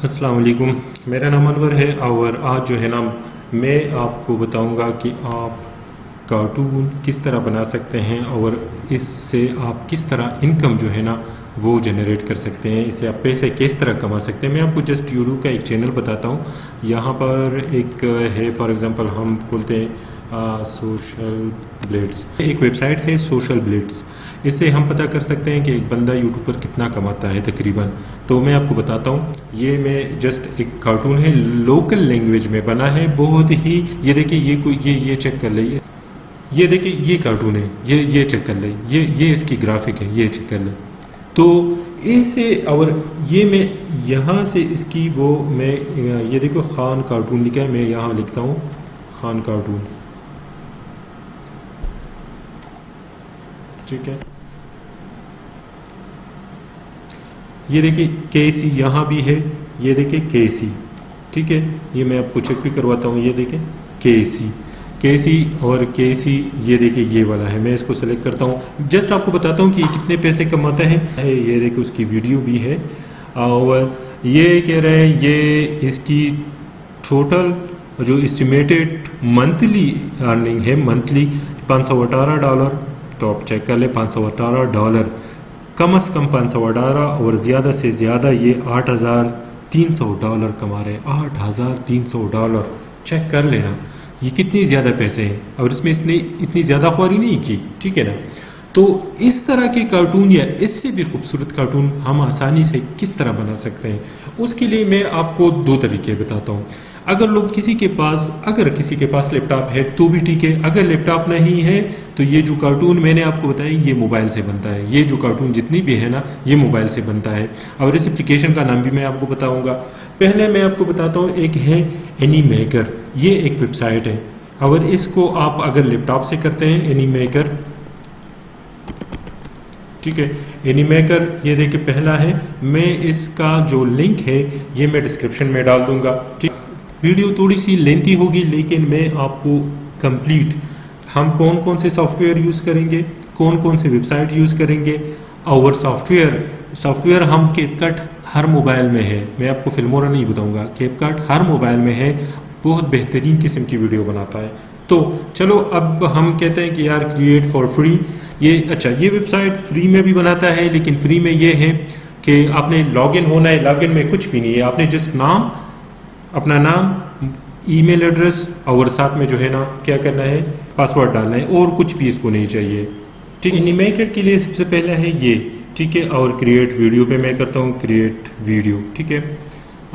अस्सलाम वालेकुम। मेरा नाम अनवर है और आज जो है ना मैं आपको बताऊंगा कि आप कार्टून किस तरह बना सकते हैं और इससे आप किस तरह इनकम जो है ना वो जनरेट कर सकते हैं, इससे आप पैसे किस तरह कमा सकते हैं। मैं आपको जस्ट यूट्यूब का एक चैनल बताता हूँ। यहाँ पर एक है, फॉर एग्ज़ाम्पल हम खोलते हैं सोशल ब्लेड्स, एक वेबसाइट है सोशल ब्लेड्स। इससे हम पता कर सकते हैं कि एक बंदा यूट्यूब पर कितना कमाता है तकरीबन। तो मैं आपको बताता हूँ, ये मैं जस्ट एक कार्टून है, लोकल लैंग्वेज में बना है, बहुत ही, ये देखिए, ये कोई ये चेक कर ले, ये देखिए ये कार्टून है, ये चेक कर ले, ये इसकी ग्राफिक है, ये चेक कर ले। तो ऐसे, और ये मैं यहाँ से इसकी वो मैं ये देखो खान कार्टून लिखा है, मैं यहाँ लिखता हूँ खान कार्टून, ठीक है। ये देखिए केसी यहाँ भी है, ये देखिए केसी, ठीक है। ये मैं आपको चेक भी करवाता हूँ, ये देखिए केसी और केसी, ये देखिए ये वाला है। मैं इसको सेलेक्ट करता हूँ, जस्ट आपको बताता हूँ कि कितने पैसे कमाता है। ये देखिए उसकी वीडियो भी है और ये कह रहे हैं ये इसकी टोटल जो एस्टिमेटेड मंथली अर्निंग है, मंथली $518। तो आप चेक कर ले, $518, कम से कम 518 और ज़्यादा से ज़्यादा ये $8,300 कमा रहे हैं। $8,300 चेक कर लेना, ये कितनी ज़्यादा पैसे हैं और इसमें इसने इतनी ज़्यादा ख्वारी नहीं की, ठीक है ना। तो इस तरह के कार्टून या इससे भी खूबसूरत कार्टून हम आसानी से किस तरह बना सकते हैं, उसके लिए मैं आपको दो तरीके बताता हूँ। अगर किसी के पास लैपटॉप है तो भी ठीक है, अगर लैपटॉप नहीं है तो ये जो कार्टून मैंने आपको बताया ये मोबाइल से बनता है। ये जो कार्टून जितनी भी है ना ये मोबाइल से बनता है और इस एप्लीकेशन का नाम भी मैं आपको बताऊंगा। पहले मैं आपको बताता हूँ, एक है एनीमेकर, ये एक वेबसाइट है और इसको आप अगर लैपटॉप से करते हैं एनीमेकर, ठीक है। एनीमेकर ये देखिए पहला है, मैं इसका जो लिंक है ये मैं डिस्क्रिप्शन में डाल दूंगा, ठीक। वीडियो थोड़ी सी लेंथी होगी लेकिन मैं आपको कंप्लीट हम कौन कौन से सॉफ्टवेयर यूज़ करेंगे, कौन कौन से वेबसाइट यूज़ करेंगे और सॉफ्टवेयर हम कैपकट हर मोबाइल में है। मैं आपको फिल्मोरा नहीं बताऊंगा, कैपकट हर मोबाइल में है, बहुत बेहतरीन किस्म की वीडियो बनाता है। तो चलो अब हम कहते हैं कि यार क्रिएट फॉर फ्री, ये अच्छा, ये वेबसाइट फ्री में भी बनाता है लेकिन फ्री में ये है कि आपने लॉगिन होना है। लॉगिन में कुछ भी नहीं है, आपने जस्ट अपना नाम, ईमेल एड्रेस और साथ में जो है ना क्या करना है, पासवर्ड डालना है और कुछ भी इसको नहीं चाहिए, ठीक। एनीमेकर के लिए सबसे पहला है ये, ठीक है। और क्रिएट वीडियो पे मैं करता हूँ क्रिएट वीडियो, ठीक है।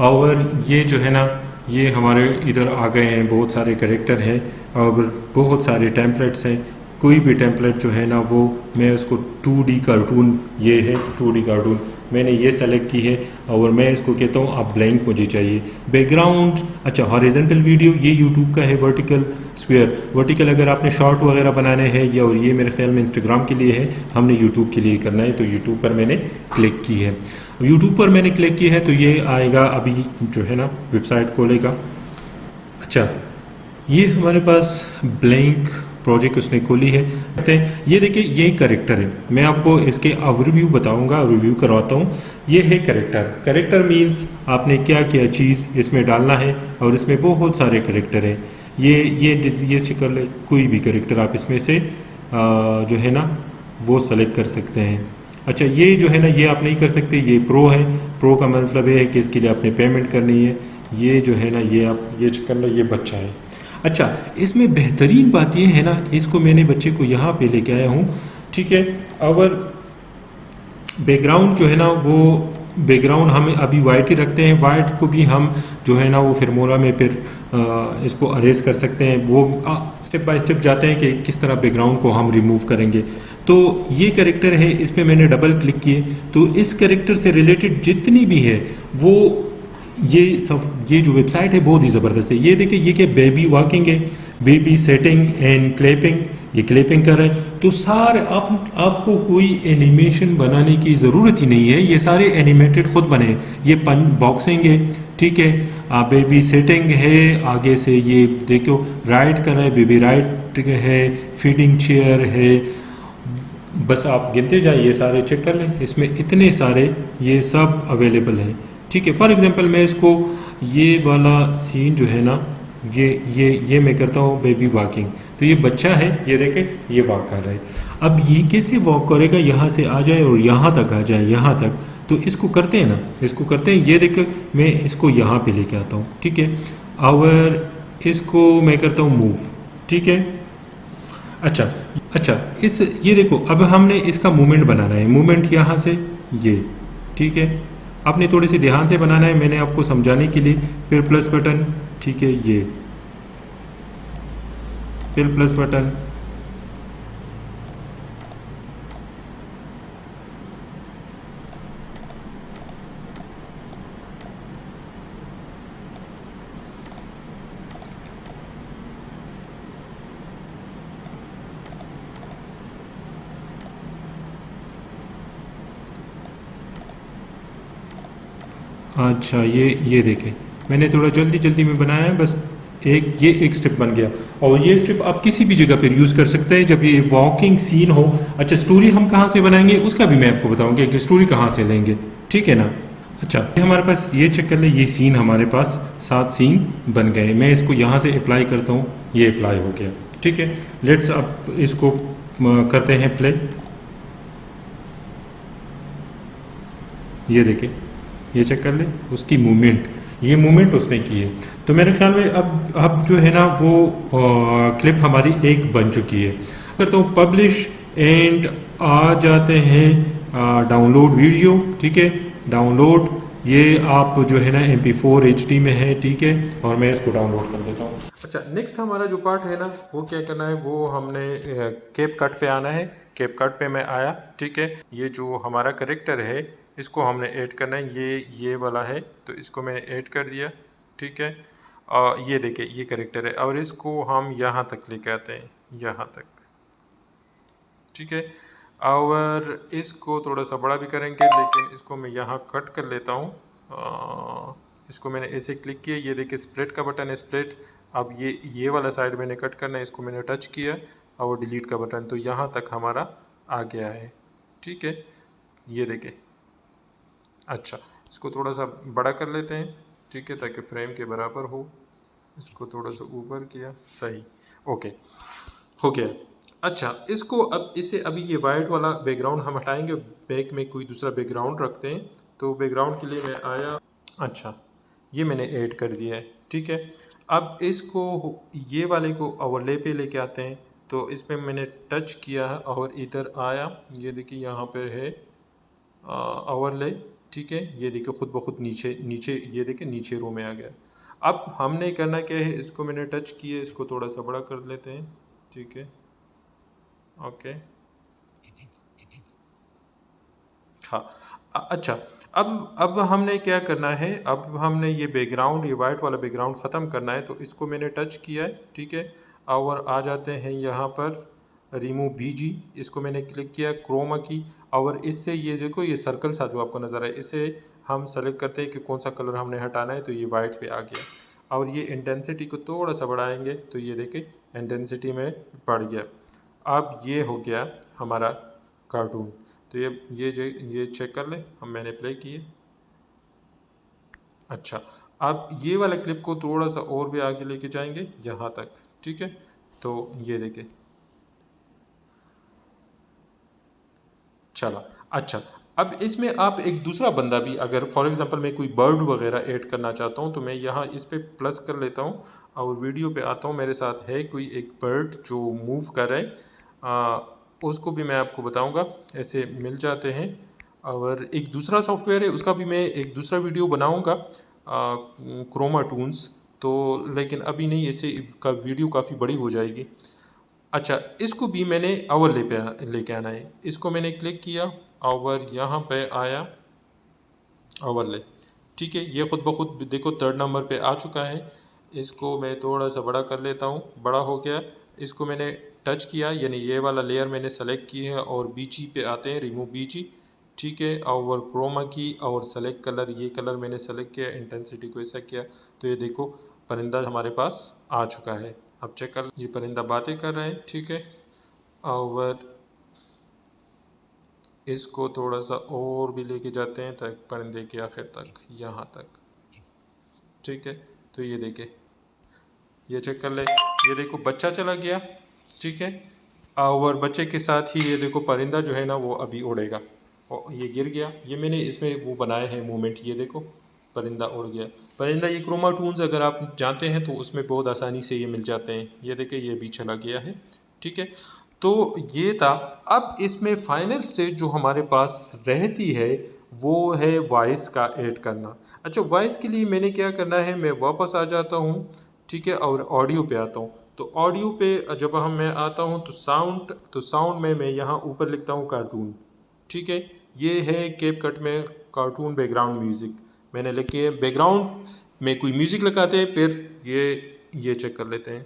और ये जो है ना ये हमारे इधर आ गए हैं, बहुत सारे कैरेक्टर हैं और बहुत सारे टेम्पलेट्स हैं। कोई भी टेम्पलेट जो है ना वो मैं उसको 2D कार्टून, ये है 2D कार्टून, मैंने ये सेलेक्ट की है और मैं इसको कहता हूँ आप ब्लैंक मुझे चाहिए। बैकग्राउंड, अच्छा हॉरिजॉन्टल वीडियो, ये यूट्यूब का है। वर्टिकल स्क्वायर, वर्टिकल अगर आपने शॉर्ट वगैरह बनाने हैं या, और ये मेरे ख्याल में इंस्टाग्राम के लिए है, हमने यूट्यूब के लिए करना है तो यूट्यूब पर मैंने क्लिक की है। यूट्यूब पर मैंने क्लिक की है तो ये आएगा, अभी जो है ना वेबसाइट खोलेगा। अच्छा, ये हमारे पास ब्लैंक प्रोजेक्ट उसने खोली है। ये देखिए ये कैरेक्टर है, मैं आपको इसके ओवरव्यू बताऊंगा, रिव्यू करवाता हूँ। ये है कैरेक्टर मींस आपने क्या क्या चीज़ इसमें डालना है और इसमें बहुत सारे कैरेक्टर हैं। ये कर ले, कोई भी कैरेक्टर आप इसमें से जो है ना वो सेलेक्ट कर सकते हैं। अच्छा, ये जो है ना ये आप नहीं कर सकते, ये प्रो है। प्रो का मतलब ये है कि इसके लिए आपने पेमेंट करनी है। ये जो है ना ये आप ये कर लो, ये बच्चा है। अच्छा, इसमें बेहतरीन बात ये है ना, इसको मैंने बच्चे को यहाँ पे लेके आया हूँ, ठीक है। और बैकग्राउंड जो है ना वो बैकग्राउंड हम अभी वाइट ही रखते हैं। वाइट को भी हम जो है ना वो फिल्मोरा में फिर इसको अरेज कर सकते हैं। वो स्टेप बाय स्टेप जाते हैं कि किस तरह बैकग्राउंड को हम रिमूव करेंगे। तो ये कैरेक्टर है, इस पर मैंने डबल क्लिक किए तो इस कैरेक्टर से रिलेटेड जितनी भी है वो ये जो वेबसाइट है बहुत ही ज़बरदस्त है। ये देखिए ये क्या बेबी वॉकिंग है, बेबी सेटिंग एंड क्लैपिंग, ये क्लैपिंग कर रहे हैं। तो सारे आपको कोई एनिमेशन बनाने की ज़रूरत ही नहीं है, ये सारे एनिमेटेड खुद बने। ये बॉक्सिंग है, ठीक है, बेबी सेटिंग है, आगे से ये देखो राइड कर रहा है, बेबी राइड है, फीडिंग चेयर है, बस आप गिनते जाइए, सारे चेक कर लें, इसमें इतने सारे ये सब अवेलेबल हैं। ठीक है। फॉर एग्जांपल मैं इसको ये वाला सीन जो है ना, ये मैं करता हूँ बेबी वॉकिंग, तो ये बच्चा है, ये देखे ये वॉक कर रहा है। अब ये कैसे वॉक करेगा, यहाँ से आ जाए और यहाँ तक आ जाए, यहाँ तक, तो इसको करते हैं ना, इसको करते हैं, ये देख मैं इसको यहाँ पे लेके आता हूँ, ठीक है। और इसको मैं करता हूँ मूव, ठीक है। अच्छा, अच्छा, इस ये देखो अब हमने इसका मूवमेंट बनाना है, मूवमेंट यहाँ से ये, ठीक है। आपने थोड़े से ध्यान से बनाना है, मैंने आपको समझाने के लिए। फिर प्लस बटन, ठीक है, ये फिर प्लस बटन, अच्छा, ये देखें, मैंने थोड़ा जल्दी जल्दी में बनाया है, बस ये एक स्टेप बन गया। और ये स्टेप आप किसी भी जगह पर यूज़ कर सकते हैं जब ये वॉकिंग सीन हो। अच्छा, स्टोरी हम कहाँ से बनाएंगे उसका भी मैं आपको बताऊंगा कि स्टोरी कहाँ से लेंगे, ठीक है ना। अच्छा, ये हमारे पास, ये चेक कर ले, ये सीन हमारे पास 7 सीन बन गए। मैं इसको यहाँ से अप्लाई करता हूँ, ये अप्लाई हो गया, ठीक है। लेट्स अब इसको करते हैं प्ले। ये देखें, ये चेक कर ले उसकी मूवमेंट, ये मूवमेंट उसने की है। तो मेरे ख्याल में अब जो है ना वो क्लिप हमारी एक बन चुकी है। अगर तो पब्लिश एंड आ जाते हैं डाउनलोड वीडियो, ठीक है, डाउनलोड, ये आप जो है ना MP4 HD में है, ठीक है, और मैं इसको डाउनलोड कर देता हूँ। अच्छा, नेक्स्ट हमारा जो पार्ट है ना वो क्या करना है, वो हमने कैप कट पे आना है। कैप कट पे मैं आया, ठीक है। ये जो हमारा करेक्टर है इसको हमने ऐड करना है, ये वाला है, तो इसको मैंने ऐड कर दिया, ठीक है। ये देखिए ये करेक्टर है, और इसको हम यहाँ तक लेके आते हैं, यहाँ तक, ठीक है। और इसको थोड़ा सा बड़ा भी करेंगे, लेकिन इसको मैं यहाँ कट कर लेता हूँ। इसको मैंने ऐसे क्लिक किया, ये देखिए स्प्लिट का बटन है, स्प्लिट। अब ये वाला साइड मैंने कट करना है, इसको मैंने टच किया, और डिलीट का बटन, तो यहाँ तक हमारा आ गया है, ठीक है। ये देखिए, अच्छा, इसको थोड़ा सा बड़ा कर लेते हैं, ठीक है, ताकि फ्रेम के बराबर हो। इसको थोड़ा सा ऊपर किया, सही, ओके, हो गया। अच्छा, इसको अब इसे अभी ये वाइट वाला बैकग्राउंड हम हटाएंगे, बैक में कोई दूसरा बैकग्राउंड रखते हैं। तो बैकग्राउंड के लिए मैं आया, अच्छा, ये मैंने ऐड कर दिया है, ठीक है। अब इसको ये वाले को ओवरले पे लेके आते हैं, तो इस पर मैंने टच किया और इधर आया, ये देखिए यहाँ पर है ओवरले, ठीक है। ये देखिए खुद ब खुद नीचे नीचे, ये देखिए नीचे रो में आ गया। अब हमने करना क्या है, इसको मैंने टच किया, इसको थोड़ा सा बड़ा कर लेते हैं, ठीक है, ओके, हाँ। अच्छा, अब हमने क्या करना है, अब हमने ये बैकग्राउंड, ये वाइट वाला बैकग्राउंड ख़त्म करना है, तो इसको मैंने टच किया है, ठीक है। और आ जाते हैं यहाँ पर रिमूव BG, इसको मैंने क्लिक किया, क्रोमा की, और इससे ये देखो ये सर्कल सा जो आपको नज़र आए, इसे हम सेलेक्ट करते हैं कि कौन सा कलर हमने हटाना है, तो ये वाइट पे आ गया। और ये इंटेंसिटी को थोड़ा सा बढ़ाएंगे, तो ये देखिए इंटेंसिटी में बढ़ गया। अब ये हो गया हमारा कार्टून। तो ये चेक कर ले, हम मैंने प्ले किए। अच्छा, अब ये वाले क्लिप को थोड़ा सा और भी आगे लेके जाएंगे, यहाँ तक, ठीक है। तो ये देखिए, चला। अच्छा, अब इसमें आप एक दूसरा बंदा भी, अगर फॉर एग्जांपल मैं कोई बर्ड वगैरह ऐड करना चाहता हूँ, तो मैं यहाँ इस पर प्लस कर लेता हूँ और वीडियो पे आता हूँ। मेरे साथ है कोई एक बर्ड जो मूव कर रहा है, उसको भी मैं आपको बताऊँगा, ऐसे मिल जाते हैं। और एक दूसरा सॉफ्टवेयर है, उसका भी मैं एक दूसरा वीडियो बनाऊँगा, क्रोमा टून्स, तो लेकिन अभी नहीं, ऐसे का वीडियो काफ़ी बड़ी हो जाएगी। अच्छा, इसको भी मैंने ओवरले पे लेके आना है, इसको मैंने क्लिक किया और यहाँ पे आया ओवरले, ठीक है। ये खुद ब खुद देखो 3rd नंबर पे आ चुका है। इसको मैं थोड़ा सा बड़ा कर लेता हूँ, बड़ा हो गया। इसको मैंने टच किया, यानी ये वाला लेयर मैंने सेलेक्ट की है, और BG पे आते हैं, रिमूव BG, ठीक है। और क्रोमा की और सेलेक्ट कलर, ये कलर मैंने सेलेक्ट किया, इंटेंसिटी को ऐसा किया, तो ये देखो परिंदा हमारे पास आ चुका है। अब चेक कर, ये परिंदा बातें कर रहे हैं, ठीक है। और इसको थोड़ा सा और भी लेके जाते हैं तक परिंदे के आखिर तक, यहाँ तक। ठीक है, तो ये देखे, ये चेक कर ले, ये देखो बच्चा चला गया। ठीक है, और बच्चे के साथ ही ये देखो परिंदा जो है ना वो अभी उड़ेगा, और ये गिर गया। ये मैंने इसमें वो बनाए हैं मूवमेंट, ये देखो परिंदा उड़ गया। परिंदा ये क्रोमा टूल्स अगर आप जानते हैं तो उसमें बहुत आसानी से ये मिल जाते हैं। ये देखे, ये भी चला गया है। ठीक है, तो ये था। अब इसमें फाइनल स्टेज जो हमारे पास रहती है वो है वॉइस का ऐड करना। अच्छा, वॉइस के लिए मैंने क्या करना है, मैं वापस आ जाता हूँ। ठीक है, और ऑडियो पे आता हूँ। तो ऑडियो पे जब मैं आता हूँ तो साउंड में मैं यहाँ ऊपर लिखता हूँ कार्टून। ठीक है, ये है कैपकट में कार्टून बैकग्राउंड म्यूज़िक मैंने लिखी है। बैकग्राउंड में कोई म्यूज़िक लगाते हैं, फिर ये चेक कर लेते हैं।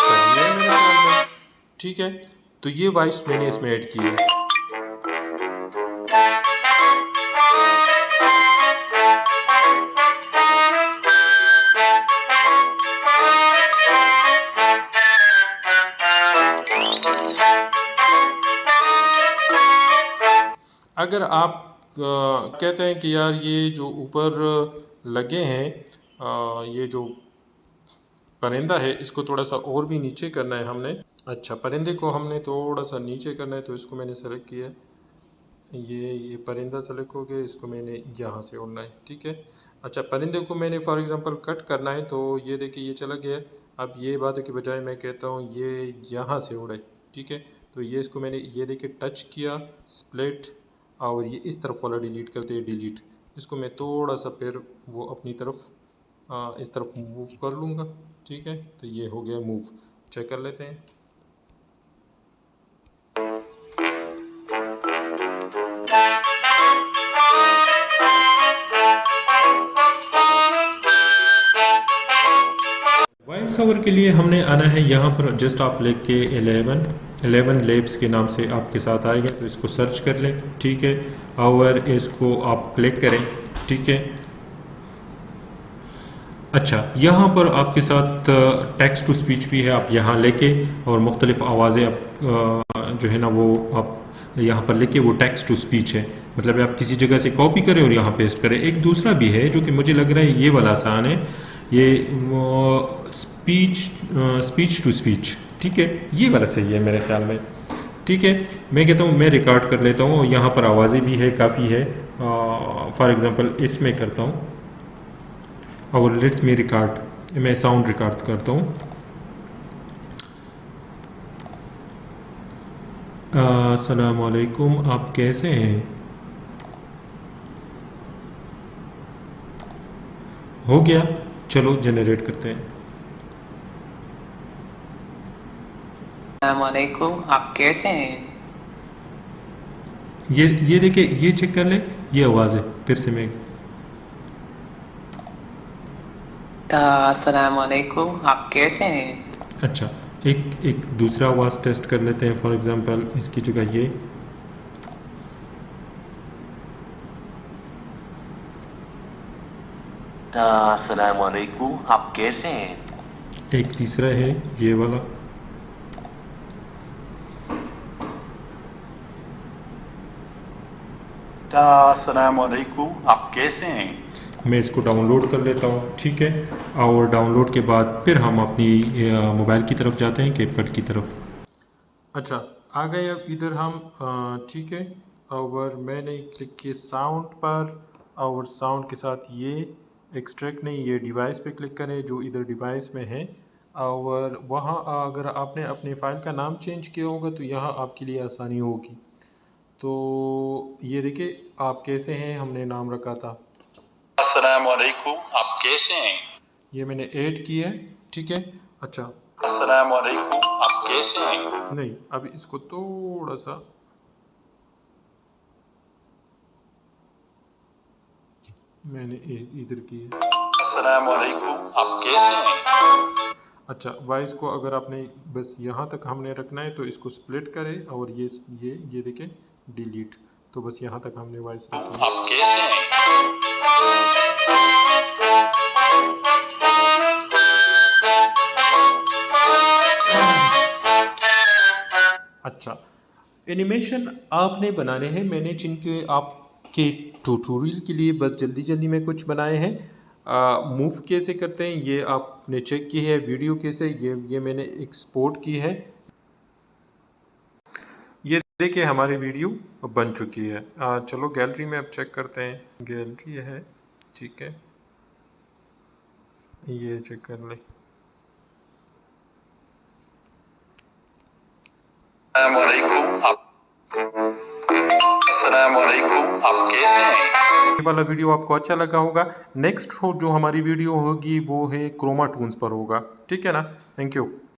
सही है मेरे ख्याल में। ठीक है, तो ये वॉइस मैंने इसमें ऐड की है। अगर आप कहते हैं कि यार ये जो ऊपर लगे हैं, ये जो परिंदा है इसको थोड़ा सा और भी नीचे करना है हमने। अच्छा, परिंदे को हमने थोड़ा सा नीचे करना है, तो इसको मैंने सेलेक्ट किया है। ये परिंदा सेलेक्ट हो गया, इसको मैंने यहाँ से उड़ना है। ठीक है, अच्छा परिंदे को मैंने फॉर एग्जांपल कट करना है, तो ये देखिए ये चला गया। अब ये बात के बजाय मैं कहता हूँ ये यहाँ से उड़े। ठीक है, तो ये इसको मैंने ये देखिए टच किया, स्प्लिट, और ये इस तरफ वाला डिलीट करते हैं, डिलीट। इसको मैं थोड़ा सा फिर वो अपनी तरफ इस तरफ मूव कर लूँगा। ठीक है, तो ये हो गया मूव। चेक कर लेते हैं। वॉइस ओवर के लिए हमने आना है यहाँ पर, जस्ट आप लिख के 11 लेब्स के नाम से आपके साथ आएगा, तो इसको सर्च कर लें। ठीक है, और इसको आप क्लिक करें। ठीक है, अच्छा यहाँ पर आपके साथ टेक्स्ट टू स्पीच भी है, आप यहाँ लेके और मुख्तलिफ आवाज़ें आप जो है ना वो आप यहाँ पर लेके, वो टेक्स्ट टू स्पीच है, मतलब आप किसी जगह से कॉपी करें और यहाँ पेस्ट करें। एक दूसरा भी है जो कि मुझे लग रहा है ये वाला आसान है, ये स्पीच टू स्पीच। ठीक है, ये वाला सही है मेरे ख्याल में। ठीक है, मैं कहता हूँ मैं रिकॉर्ड कर लेता हूँ, यहाँ पर आवाज़ें भी है, काफ़ी है। फॉर एग्ज़ाम्पल इसमें करता हूँ और लेट्स मी रिकॉर्ड, मैं साउंड रिकॉर्ड करता हूँ। अस्सलाम वालेकुम, आप कैसे हैं? हो गया, चलो जनरेट करते हैं। अस्सलामुअलैकुम, आप कैसे हैं? ये देखिए, ये चेक कर ले, ये आवाज़ है। फिर से मैं अस्सलामुअलैकुम, आप कैसे हैं? अच्छा, एक दूसरा आवाज़ टेस्ट कर लेते हैं। फॉर एग्जांपल इसकी जगह ये, अस्सलामुअलैकुम, आप कैसे हैं? एक तीसरा है ये वाला। अस्सलामुअलैकुम, आप कैसे हैं? मैं इसको डाउनलोड कर लेता हूँ। ठीक है, और डाउनलोड के बाद फिर हम अपनी मोबाइल की तरफ जाते हैं, कैपकट की तरफ। अच्छा, आ गए अब इधर हम। ठीक है, और मैंने क्लिक किया साउंड पर, और साउंड के साथ ये एक्सट्रैक्ट नहीं, ये डिवाइस पे क्लिक करें जो इधर डिवाइस में है। और वहाँ अगर आपने अपने फ़ाइल का नाम चेंज किया होगा तो यहाँ आपके लिए आसानी होगी। तो ये देखिए, आप कैसे हैं हमने नाम रखा था। अस्सलामुअलैकुम, आप कैसे हैं? ये मैंने ऐड किया है। ठीक है, अच्छा अस्सलामुअलैकुम, आप कैसे हैं? नहीं, अब इसको थोड़ा सा मैंने इधर किया। अस्सलामुअलैकुम, आप कैसे हैं? अच्छा, वॉइस को अगर आपने बस यहाँ तक हमने रखना है तो इसको स्प्लिट करें, और ये देखें डिलीट, तो बस यहाँ तक हमने वॉइस रखी है। आप कैसे हैं? अच्छा, एनिमेशन आपने बनाने हैं, मैंने जिनके आपके ट्यूटोरियल के लिए बस जल्दी जल्दी में कुछ बनाए हैं। मूव कैसे करते हैं ये आपने चेक की है, वीडियो कैसे ये मैंने एक्सपोर्ट की है। ये देखिए हमारी वीडियो बन चुकी है। चलो गैलरी में अब चेक करते हैं, गैलरी है, ठीक है, ये चेक कर लें। अस्सलामुअलैकुम, आप कैसे हैं? ये वाला वीडियो आपको अच्छा लगा होगा। नेक्स्ट जो हमारी वीडियो होगी वो है क्रोमा टून्स पर होगा, ठीक है ना। Thank you.